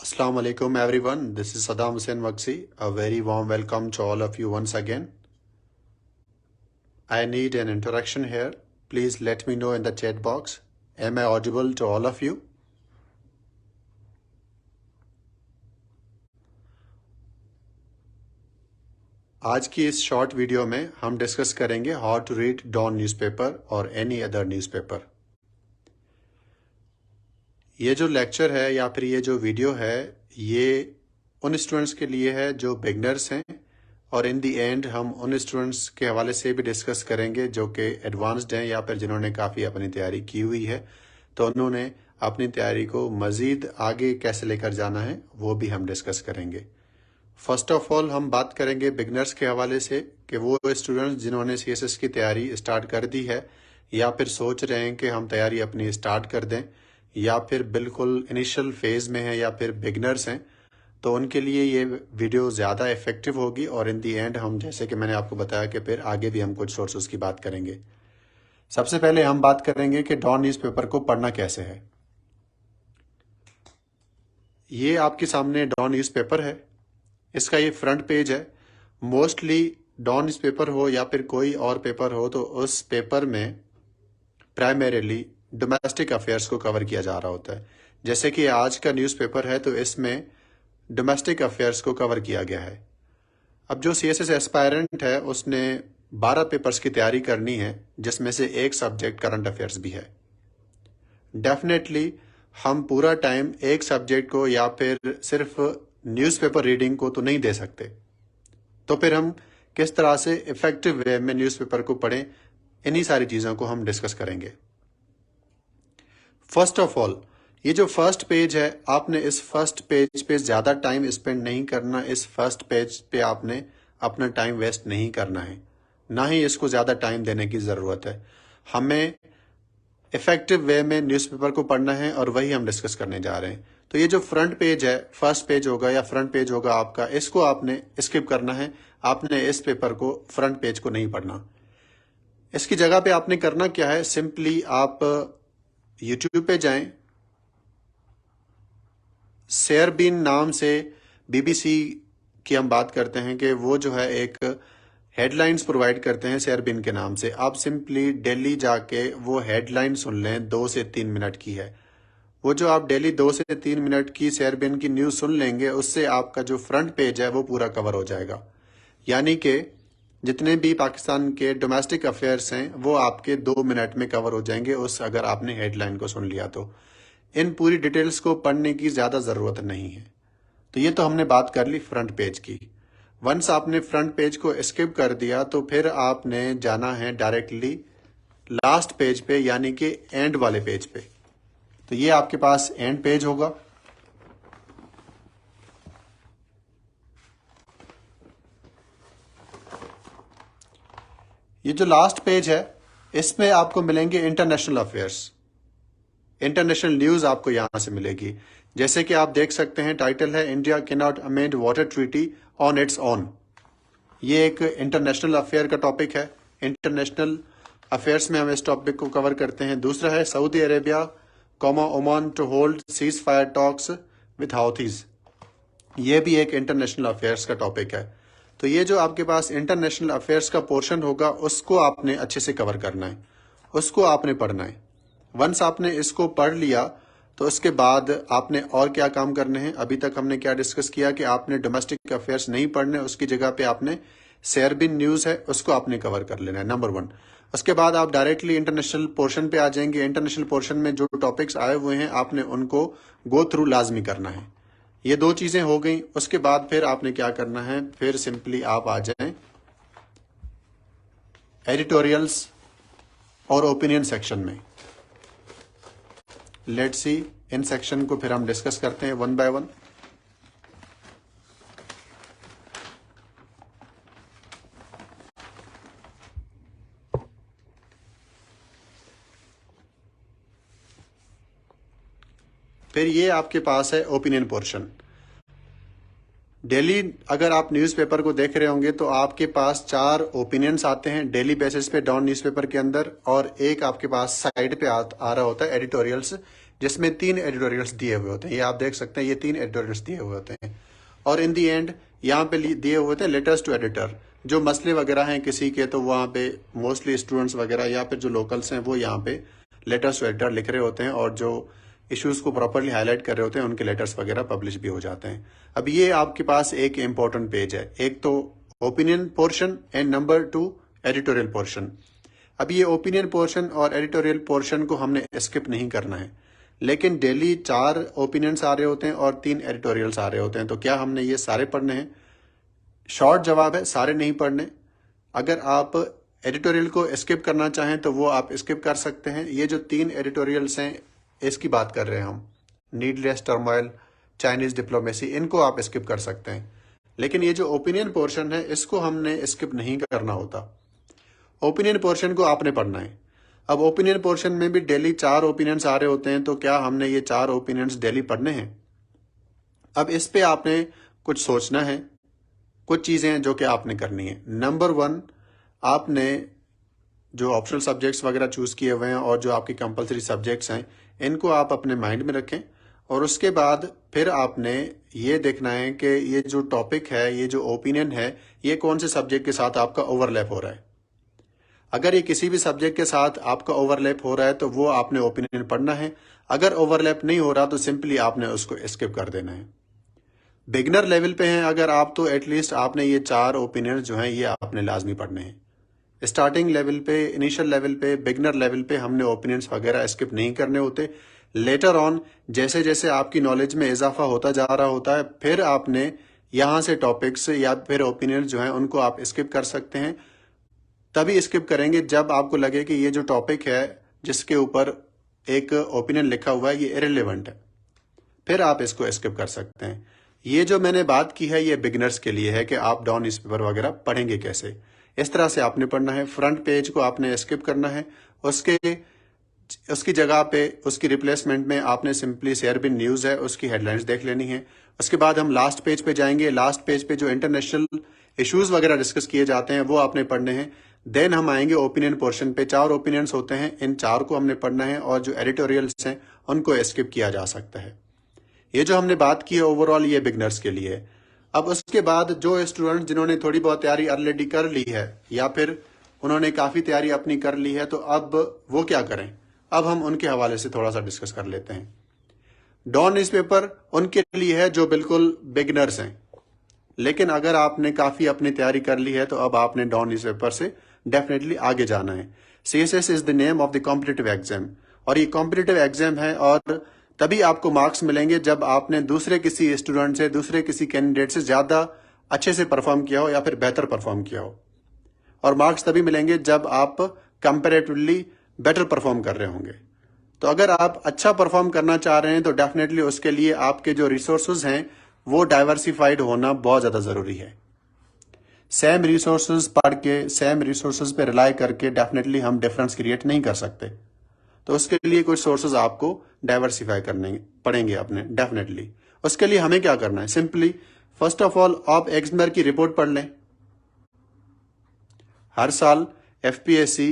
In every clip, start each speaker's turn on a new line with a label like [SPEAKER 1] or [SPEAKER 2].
[SPEAKER 1] Assalamu alaikum everyone. This is Saddam Hussain Waqsi. A very warm welcome to all of you once again. I need an interaction here. Please let me know in the chat box. Am I audible to all of you? आज की इस short video में हम discuss करेंगे how to read Dawn newspaper और any other newspaper. ये जो lecture है या फिर ये जो वीडियो है ये उन स्टूडेंट्स के लिए है जो बिगनर्स हैं, और इन दी एंड हम उन स्टूडेंट्स के हवाले से भी डिस्कस करेंगे जो कि एडवांस्ड हैं या फिर जिन्होंने काफ़ी अपनी तैयारी की हुई है, तो उन्होंने अपनी तैयारी को मज़ीद आगे कैसे लेकर जाना है वो भी हम डिस्कस करेंगे। फर्स्ट ऑफ ऑल हम बात करेंगे बिगनर्स के हवाले से कि वो स्टूडेंट्स जिन्होंने सीएसएस की तैयारी स्टार्ट कर दी है या फिर सोच रहे हैं कि हम तैयारी अपनी स्टार्ट कर दें, या फिर बिल्कुल इनिशियल फेज में हैं या फिर बिगनर्स हैं, तो उनके लिए ये वीडियो ज़्यादा इफेक्टिव होगी। और इन दी एंड हम, जैसे कि मैंने आपको बताया, कि फिर आगे भी हम कुछ सोर्सेज की बात करेंगे। सबसे पहले हम बात करेंगे कि डॉन न्यूज़पेपर को पढ़ना कैसे है। ये आपके सामने डॉन न्यूज़पेपर है, इसका ये फ्रंट पेज है। मोस्टली डॉन न्यूज़पेपर हो या फिर कोई और पेपर हो तो उस पेपर में प्राइमरीली डोमेस्टिक अफेयर्स को कवर किया जा रहा होता है। जैसे कि आज का न्यूज़पेपर है तो इसमें डोमेस्टिक अफेयर्स को कवर किया गया है। अब जो सीएसएस एस्पायरेंट है उसने 12 पेपर्स की तैयारी करनी है, जिसमें से एक सब्जेक्ट करंट अफेयर्स भी है। डेफिनेटली हम पूरा टाइम एक सब्जेक्ट को या फिर सिर्फ न्यूज़पेपर रीडिंग को तो नहीं दे सकते, तो फिर हम किस तरह से इफेक्टिव वे में न्यूज़पेपर को पढ़ें, इन्हीं सारी चीज़ों को हम डिस्कस करेंगे। फर्स्ट ऑफ ऑल, ये जो फर्स्ट पेज है, आपने इस फर्स्ट पेज पे ज़्यादा टाइम स्पेंड नहीं करना। इस फर्स्ट पेज पे आपने अपना टाइम वेस्ट नहीं करना है, ना ही इसको ज़्यादा टाइम देने की ज़रूरत है। हमें इफेक्टिव वे में न्यूज़पेपर को पढ़ना है और वही हम डिस्कस करने जा रहे हैं। तो ये जो फ्रंट पेज है, फर्स्ट पेज होगा या फ्रंट पेज होगा आपका, इसको आपने स्किप करना है। आपने इस पेपर को, फ्रंट पेज को नहीं पढ़ना। इसकी जगह पे आपने करना क्या है, सिंपली आप यूट्यूब पे जाएं, शेयरबीन नाम से बीबीसी की हम बात करते हैं कि वो जो है एक हेडलाइंस प्रोवाइड करते हैं शेयरबीन के नाम से। आप सिंपली दिल्ली जाके वो हेडलाइन सुन लें, 2 से 3 मिनट की है। वो जो आप डेली 2 से 3 मिनट की शेयरबीन की न्यूज़ सुन लेंगे, उससे आपका जो फ्रंट पेज है वो पूरा कवर हो जाएगा। यानी कि जितने भी पाकिस्तान के डोमेस्टिक अफेयर्स हैं वो आपके 2 मिनट में कवर हो जाएंगे, उस अगर आपने हेडलाइन को सुन लिया तो। इन पूरी डिटेल्स को पढ़ने की ज़्यादा ज़रूरत नहीं है। तो ये तो हमने बात कर ली फ्रंट पेज की। वंस आपने फ्रंट पेज को स्किप कर दिया तो फिर आपने जाना है डायरेक्टली लास्ट पेज पे, यानी कि एंड वाले पेज पे। तो ये आपके पास एंड पेज होगा। ये जो लास्ट पेज है इसमें आपको मिलेंगे इंटरनेशनल अफेयर्स, इंटरनेशनल न्यूज आपको यहां से मिलेगी। जैसे कि आप देख सकते हैं, टाइटल है India can not amend water treaty on its own. ये एक इंटरनेशनल अफेयर का टॉपिक है। इंटरनेशनल अफेयर्स में हम इस टॉपिक को कवर करते हैं। दूसरा है Saudi Arabia Oman to hold ceasefire talks with Houthis. ये भी एक इंटरनेशनल अफेयर्स का टॉपिक है। तो ये जो आपके पास इंटरनेशनल अफेयर्स का पोर्शन होगा उसको आपने अच्छे से कवर करना है, उसको आपने पढ़ना है। वंस आपने इसको पढ़ लिया तो उसके बाद आपने और क्या काम करने हैं। अभी तक हमने क्या डिस्कस किया कि आपने डोमेस्टिक अफेयर्स नहीं पढ़ने, उसकी जगह पे आपने शेयरबीन न्यूज़ है उसको आपने कवर कर लेना है, नंबर 1। उसके बाद आप डायरेक्टली इंटरनेशनल पोर्शन पे आ जाएंगे। इंटरनेशनल पोर्शन में जो टॉपिक्स आए हुए हैं आपने उनको गो थ्रू लाजमी करना है। ये 2 चीजें हो गई। उसके बाद फिर आपने क्या करना है, फिर सिंपली आप आ जाएं एडिटोरियल्स और ओपिनियन सेक्शन में। लेट्स सी, इन सेक्शन को फिर हम डिस्कस करते हैं वन बाय वन। फिर ये आपके पास है ओपिनियन पोर्शन। डेली अगर आप न्यूज़पेपर को देख रहे होंगे तो आपके पास 4 ओपिनियंस आते हैं डेली बेसिस पे डॉन न्यूज़पेपर के अंदर, और एक आपके पास साइड पे आ रहा होता है एडिटोरियल्स, जिसमें 3 एडिटोरियल्स दिए हुए होते हैं। ये आप देख सकते हैं, ये 3 एडिटोरियल्स दिए हुए होते हैं। और इन दी एंड यहाँ पे दिए हुए होते हैं लेटर्स टू एडिटर। जो मसले वगैरह हैं किसी के, तो वहाँ पे मोस्टली स्टूडेंट्स वगैरह या फिर जो लोकल्स हैं वो यहाँ पे लेटर्स टू एडिटर लिख रहे होते हैं, और जो इश्यूज को प्रॉपरली हाईलाइट कर रहे होते हैं उनके लेटर्स वगैरह पब्लिश भी हो जाते हैं। अब ये आपके पास एक इंपॉर्टेंट पेज है, एक तो opinion portion and number 2 editorial portion. अब ये ओपिनियन पोर्शन और एडिटोरियल पोर्शन को हमने स्किप नहीं करना है, लेकिन डेली 4 ओपिनियंस आ रहे होते हैं और 3 एडिटोरियल्स आ रहे होते हैं, तो क्या हमने ये सारे पढ़ने हैं? शॉर्ट जवाब है सारे नहीं पढ़ने। अगर आप एडिटोरियल को स्किप करना चाहें तो वो आप स्किप कर सकते हैं। ये जो 3 एडिटोरियल्स हैं इसकी बात कर रहे हैं हम, नीडलेस टर्मोइल, चाइनीज डिप्लोमेसी, इनको आप स्किप कर सकते हैं। लेकिन ये जो ओपिनियन पोर्शन है इसको हमने स्किप नहीं करना होता। ओपिनियन पोर्शन को आपने पढ़ना है। अब ओपिनियन पोर्शन में भी डेली 4 ओपिनियंस आ रहे होते हैं, तो क्या हमने ये 4 ओपिनियंस डेली पढ़ने हैं? अब इस पे आपने कुछ सोचना है, कुछ चीजें हैं जो कि आपने करनी है। नंबर 1, आपने जो ऑप्शनल सब्जेक्ट्स वगैरह चूज किए हुए हैं और जो आपके कंपलसरी सब्जेक्ट्स हैं इनको आप अपने माइंड में रखें, और उसके बाद फिर आपने ये देखना है कि ये जो टॉपिक है, ये जो ओपिनियन है, ये कौन से सब्जेक्ट के साथ आपका ओवरलैप हो रहा है। अगर ये किसी भी सब्जेक्ट के साथ आपका ओवरलैप हो रहा है तो वो आपने ओपिनियन पढ़ना है। अगर ओवरलैप नहीं हो रहा तो सिंपली आपने उसको स्किप कर देना है। बिगनर लेवल पे हैं अगर आप, तो एटलीस्ट आपने ये 4 ओपिनियन जो हैं ये आपने लाजमी पढ़ने हैं। स्टार्टिंग लेवल पे, इनिशियल लेवल पे, बिगनर लेवल पे हमने ओपिनियंस वगैरह स्किप नहीं करने होते। लेटर ऑन जैसे जैसे आपकी नॉलेज में इजाफा होता जा रहा होता है, फिर आपने यहाँ से टॉपिक्स या फिर ओपिनियन जो हैं उनको आप स्किप कर सकते हैं। तभी स्किप करेंगे जब आपको लगे कि ये जो टॉपिक है जिसके ऊपर एक ओपिनियन लिखा हुआ है ये इरेलीवेंट है, फिर आप इसको स्किप कर सकते हैं। ये जो मैंने बात की है ये बिगिनर्स के लिए है कि आप डॉन न्यूज़पेपर वगैरह पढ़ेंगे कैसे। इस तरह से आपने पढ़ना है। फ्रंट पेज को आपने स्किप करना है, उसकी जगह पे उसकी रिप्लेसमेंट में आपने सिंपली शेयरबिन न्यूज़ है उसकी हेडलाइंस देख लेनी है। उसके बाद हम लास्ट पेज पे जाएंगे। लास्ट पेज पे जो इंटरनेशनल इश्यूज वगैरह डिस्कस किए जाते हैं वो आपने पढ़ने हैं। देन हम आएंगे ओपिनियन पोर्शन पे। 4 ओपिनियंस होते हैं, इन 4 को हमने पढ़ना है, और जो एडिटोरियल्स हैं उनको स्किप किया जा सकता है। ये जो हमने बात की है ओवरऑल ये बिगनर्स के लिए है। अब उसके बाद जो स्टूडेंट जिन्होंने थोड़ी बहुत तैयारी ऑलरेडी कर ली है या फिर उन्होंने काफ़ी तैयारी अपनी कर ली है, तो अब वो क्या करें? अब हम उनके हवाले से थोड़ा सा डिस्कस कर लेते हैं। डॉन न्यूज़पेपर उनके लिए है जो बिल्कुल बिगनर्स हैं, लेकिन अगर आपने काफ़ी अपनी तैयारी कर ली है तो अब आपने डॉन न्यूज़पेपर से डेफिनेटली आगे जाना है। CSS is the name of the competitive exam, और ये कॉम्पिटिटिव एग्जाम है, और तभी आपको मार्क्स मिलेंगे जब आपने दूसरे किसी स्टूडेंट से, दूसरे किसी कैंडिडेट से ज़्यादा अच्छे से परफॉर्म किया हो या फिर बेहतर परफॉर्म किया हो। और मार्क्स तभी मिलेंगे जब आप कंपैरेटिवली बेटर परफॉर्म कर रहे होंगे। तो अगर आप अच्छा परफॉर्म करना चाह रहे हैं तो डेफिनेटली उसके लिए आपके जो रिसोर्सेज हैं वो डाइवर्सिफाइड होना बहुत ज़्यादा ज़रूरी है। सेम रिसोर्सेज पढ़ के, सेम रिसोर्सेज पे रिलाई करके डेफिनेटली हम डिफरेंस क्रिएट नहीं कर सकते। तो उसके लिए कुछ सोर्सेज आपको डाइवर्सिफाई करने पड़ेंगे अपने डेफिनेटली। उसके लिए हमें क्या करना है? सिंपली फर्स्ट ऑफ ऑल आप एग्जामिनर की रिपोर्ट पढ़ लें। हर साल FPSC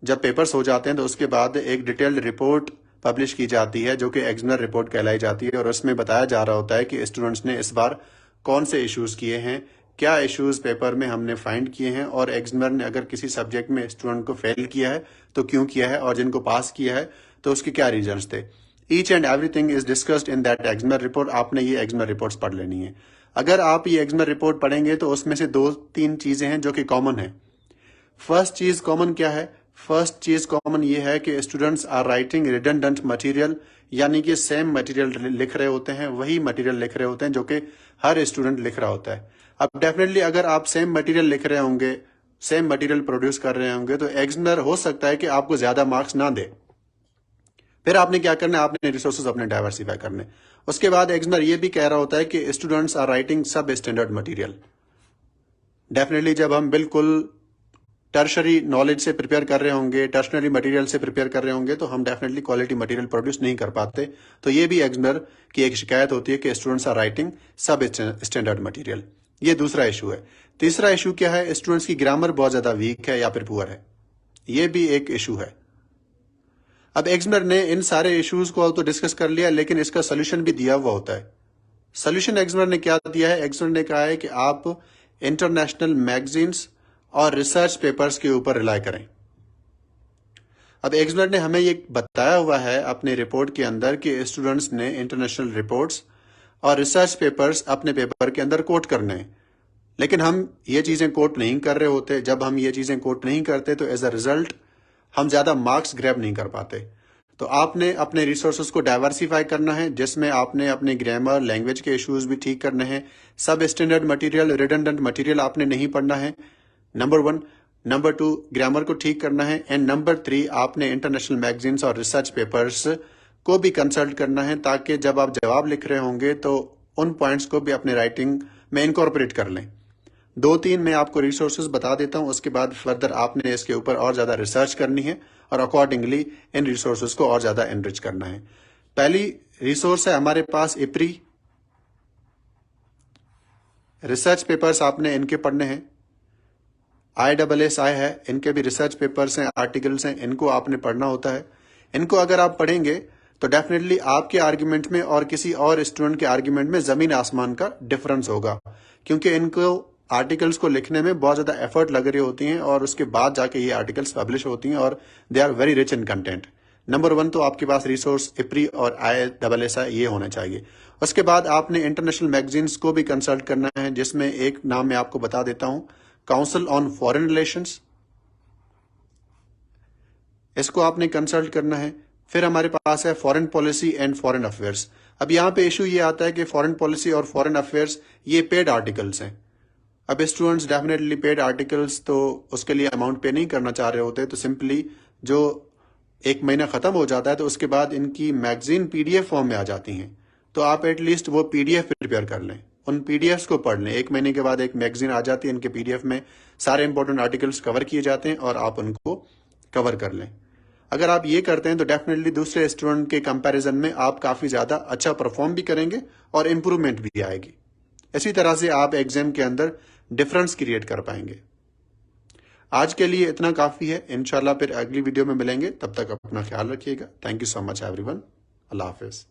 [SPEAKER 1] जब पेपर्स हो जाते हैं तो उसके बाद एक डिटेल्ड रिपोर्ट पब्लिश की जाती है जो कि एग्जामिनर रिपोर्ट कहलाई जाती है, और उसमें बताया जा रहा होता है कि स्टूडेंट्स ने इस बार कौन से इश्यूज किए हैं, क्या इश्यूज पेपर में हमने फाइंड किए हैं, और एग्जामिनर ने अगर किसी सब्जेक्ट में स्टूडेंट को फेल किया है तो क्यों किया है, और जिनको पास किया है तो उसके क्या रीजंस थे। Each and everything is discussed in that examiner report. आपने ये एग्जामिनर रिपोर्ट्स पढ़ लेनी है। अगर आप ये एग्जामिनर रिपोर्ट पढ़ेंगे तो उसमें से 2-3 चीजें हैं जो कि कॉमन है। फर्स्ट चीज कॉमन क्या है? फर्स्ट चीज कॉमन ये है कि students are writing redundant material, यानी कि सेम मटेरियल लिख रहे होते हैं, वही मटेरियल लिख रहे होते हैं जो कि हर स्टूडेंट लिख रहा होता है। अब डेफिनेटली अगर आप सेम मटेरियल लिख रहे होंगे, सेम मटेरियल प्रोड्यूस कर रहे होंगे, तो एग्जामिनर हो सकता है कि आपको ज्यादा मार्क्स ना दे। फिर आपने क्या करना है? आपने रिसोर्सेज अपने डाइवर्सिफाई करने। उसके बाद एग्जामिनर ये भी कह रहा होता है कि स्टूडेंट्स आर राइटिंग सब स्टैंडर्ड मटेरियल। डेफिनेटली जब हम बिल्कुल टर्शरी नॉलेज से प्रिपेयर कर रहे होंगे, टर्शनरी मटेरियल से प्रिपेयर कर रहे होंगे, तो हम डेफिनेटली क्वालिटी मटेरियल प्रोड्यूस नहीं कर पाते। तो ये भी एग्जामिनर की एक शिकायत होती है कि स्टूडेंट्स आर राइटिंग सब स्टैंडर्ड मटेरियल। ये दूसरा इशू है। तीसरा इशू क्या है, स्टूडेंट्स की ग्रामर बहुत ज्यादा वीक है या फिर पुअर है, ये भी एक इशू है। अब एग्जामिनर ने इन सारे इश्यूज को तो डिस्कस कर लिया, लेकिन इसका सोल्यूशन भी दिया हुआ होता है। सोल्यूशन एग्जामिनर ने क्या दिया है, एग्जामिनर ने कहा है कि आप इंटरनेशनल मैगजीन्स और रिसर्च पेपर्स के ऊपर रिलाय करें। अब एग्जामिनर ने हमें ये बताया हुआ है अपने रिपोर्ट के अंदर कि स्टूडेंट्स ने इंटरनेशनल रिपोर्ट्स और रिसर्च पेपर्स अपने पेपर के अंदर कोट करने हैं, लेकिन हम ये चीजें कोट नहीं कर रहे होते। जब हम ये चीजें कोट नहीं करते तो एज अ रिजल्ट हम ज्यादा मार्क्स ग्रैब नहीं कर पाते। तो आपने अपने रिसोर्सेज को डाइवर्सिफाई करना है, जिसमें आपने अपने ग्रामर लैंग्वेज के इश्यूज भी ठीक करने हैं। सब स्टैंडर्ड मटेरियल, रिडंडेंट मटेरियल आपने नहीं पढ़ना है, नंबर 1। नंबर 2, ग्रामर को ठीक करना है। एंड नंबर 3, आपने इंटरनेशनल मैगजीन्स और रिसर्च पेपर्स को भी कंसल्ट करना है, ताकि जब आप जवाब लिख रहे होंगे तो उन पॉइंट्स को भी अपने राइटिंग में इनकॉर्पोरेट कर लें। 2-3 मैं आपको रिसोर्सेज बता देता हूं, उसके बाद फर्दर आपने इसके ऊपर और ज्यादा रिसर्च करनी है और अकॉर्डिंगली इन रिसोर्सेज को और ज्यादा एनरिच करना है। पहली रिसोर्स है हमारे पास इप्री। रिसर्च पेपर्स आपने इनके पढ़ने हैं। ISSI है, इनके भी रिसर्च पेपर्स हैं, आर्टिकल्स हैं, इनको आपने पढ़ना होता है। इनको अगर आप पढ़ेंगे तो डेफिनेटली आपके आर्ग्यूमेंट में और किसी और स्टूडेंट के आर्ग्यूमेंट में जमीन आसमान का डिफरेंस होगा, क्योंकि इनको आर्टिकल्स को लिखने में बहुत ज्यादा एफर्ट लग रही होती हैं और उसके बाद जाके ये आर्टिकल्स पब्लिश होती हैं और they are very rich in content. Number 1 तो आपके पास रिसोर्स इप्री और ISSI ये होना चाहिए। उसके बाद आपने इंटरनेशनल मैगजीन्स को भी कंसल्ट करना है, जिसमें एक नाम मैं आपको बता देता हूं, काउंसिल ऑन फॉरेन रिलेशंस। इसको आपने कंसल्ट करना है। फिर हमारे पास है foreign policy and foreign affairs. अब यहाँ पे इशू ये आता है कि फॉरेन पॉलिसी और फॉरेन अफेयर्स ये पेड आर्टिकल्स हैं। अब स्टूडेंट्स डेफिनेटली पेड आर्टिकल्स तो उसके लिए अमाउंट पे नहीं करना चाह रहे होते, तो सिंपली जो एक महीना खत्म हो जाता है तो उसके बाद इनकी मैगजीन PDF फॉर्म में आ जाती हैं, तो आप एटलीस्ट वो PDF प्रिपेयर कर लें, उन PDFs को पढ़ लें। एक महीने के बाद एक मैगजीन आ जाती है, इनके PDF में सारे इंपॉर्टेंट आर्टिकल्स कवर किए जाते हैं और आप उनको कवर कर लें। अगर आप ये करते हैं तो डेफिनेटली दूसरे स्टूडेंट के कंपैरिजन में आप काफी ज्यादा अच्छा परफॉर्म भी करेंगे और इंप्रूवमेंट भी आएगी। इसी तरह से आप एग्जाम के अंदर डिफरेंस क्रिएट कर पाएंगे। आज के लिए इतना काफी है, इंशाल्लाह फिर अगली वीडियो में मिलेंगे। तब तक अपना ख्याल रखिएगा। Thank you so much everyone. Allah Hafiz.